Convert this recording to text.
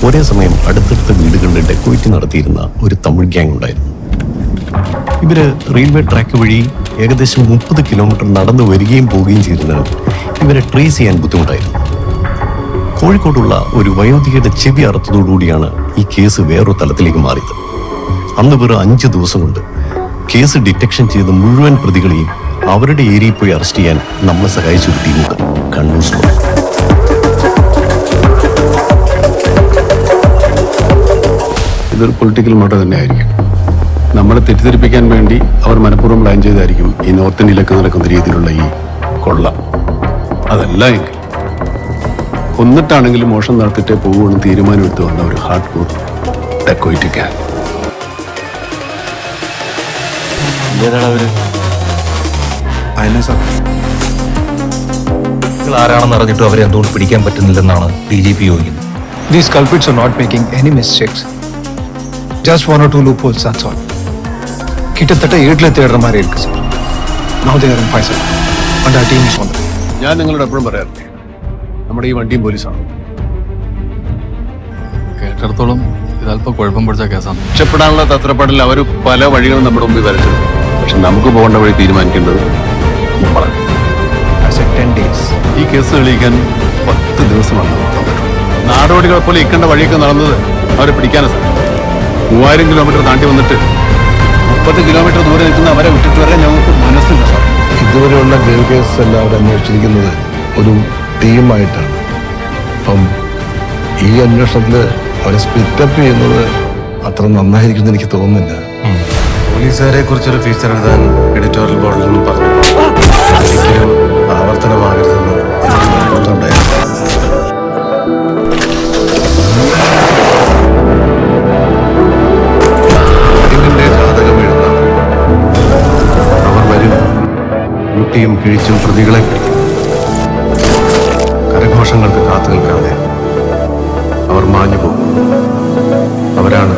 ഒരേ സമയം അടുത്തടുത്ത വീടുകളിൽ ഡെക്കോയിറ്റി നടത്തിയിരുന്ന ഒരു തമിഴ് ഗ്യാങ് ഉണ്ടായിരുന്നു. ഇവര് റെയിൽവേ ട്രാക്ക് വഴി ഏകദേശം 30 കിലോമീറ്റർ നടന്നു വരികയും പോവുകയും ചെയ്തതിനാൽ ഇവരെ ട്രേസ് ചെയ്യാൻ ബുദ്ധിമുട്ടായിരുന്നു. കോഴിക്കോടുള്ള ഒരു വയോധികയുടെ ചെവി അറുത്തതോടുകൂടിയാണ് ഈ കേസ് വേറൊരു തലത്തിലേക്ക് മാറിയത്. അന്ന് വെറും 5 ദിവസം കൊണ്ട് കേസ് ഡിറ്റക്ഷൻ ചെയ്ത് മുഴുവൻ പ്രതികളെയും അവരുടെ ഏരിയയിൽ പോയി അറസ്റ്റ് ചെയ്യാൻ നമ്മളെ സഹായിച്ച ഒരു ടീമുണ്ട്, കണ്ണൂർ സ്ക്വാഡ്. ഇതൊരു പൊളിറ്റിക്കൽ മർഡർ തന്നെയായിരിക്കും. നമ്മളെ തെറ്റിദ്ധരിപ്പിക്കാൻ വേണ്ടി അവർ മനഃപൂർവ്വം പ്ലാൻ ചെയ്തായിരിക്കും ഈ നോർത്ത് ഇന്ത്യയിലൊക്കെ നടക്കുന്ന രീതിയിലുള്ള ഈ കൊള്ള. അതല്ല എങ്കിൽ കൊന്നിട്ടാണെങ്കിലും മോഷണം നടത്തിയിട്ടേ പോകുമെന്ന് തീരുമാനമെടുത്തുകൊണ്ട് ഒരു ഹാർഡ് കോർ ഡെക്കോയിറ്റിക്കാൻ. ആരാണെന്ന് അറിഞ്ഞിട്ടും അവരെ എന്തുകൊണ്ട് പിടിക്കാൻ പറ്റുന്നില്ലെന്നാണ് DGP ചോദിക്കുന്നത്. These culprits are not making any mistakes. Just 1 or 2 loopholes, that's all. കിട്ടത്തട്ട ഏട്ടിലെ തേടുന്ന മാറി ഇരിക്കും sir. Now they are in Faisal and our team is on them. ഞാൻ നിങ്ങളോട് എപ്പോഴും പറയാറില്ലേ, നമ്മുടെ ഈ വണ്ടിയും പോലീസാണ്. കേട്ടിടത്തോളം ഇതല്പം കുഴപ്പം പിടിച്ച കേസാണ്. രക്ഷപ്പെടാനുള്ള തത്രപ്പാടിൽ അവർ പല വഴികളും നമ്മുടെ മുമ്പിൽ വരച്ചു. പക്ഷെ നമുക്ക് പോകേണ്ട വഴി തീരുമാനിക്കേണ്ടത് നമ്മളാണ്. I said 10 days. ഈ കേസ് തെളിയിക്കാൻ 10 ദിവസമാണ് നോക്കാൻ പറ്റുള്ളൂ. നാടോടികളെ പോലെ ഇക്കേണ്ട വഴിയൊക്കെ നടന്നത് അവരെ പിടിക്കാനാണ് സാർ. 3000 കിലോമീറ്റർ താണ്ടി വന്നിട്ട് 30 കിലോമീറ്റർ ദൂരെ നിൽക്കുന്ന അവരെ വിട്ടിട്ട് വരെ ഞങ്ങൾക്ക് മനസ്സില്ല സാർ. ഇതുവരെയുള്ള ഗ്രേവ് കേസ് എല്ലാം അവർ അന്വേഷിച്ചിരിക്കുന്നത് ഒരു ടീമായിട്ടാണ്. അപ്പം ഈ അന്വേഷണത്തിൽ അവരെ സ്പ്ലിറ്റപ്പ് ചെയ്യുന്നത് അത്ര നന്നായിരിക്കുമെന്ന് എനിക്ക് തോന്നുന്നില്ല. പോലീസുകാരെ കുറിച്ചൊരു ഫീച്ചർ എഴുതാൻ എഡിറ്റോറിയൽ ബോർഡിൽ നിന്നും പറഞ്ഞു. ഒരിക്കലും ആവർത്തനമാകരുതെന്ന് എനിക്ക് നിർബന്ധമുണ്ടായിരുന്നു. ഇതിന്റെ ജാതകം എഴുതാം. അവർ വരും, മുട്ടിയും കിഴിച്ചും പ്രതികളെ പിടിക്കും. കരഘോഷങ്ങൾക്ക് കാത്തു നിൽക്കാതെ അവർ മാഞ്ഞു പോകും. അവരാണ്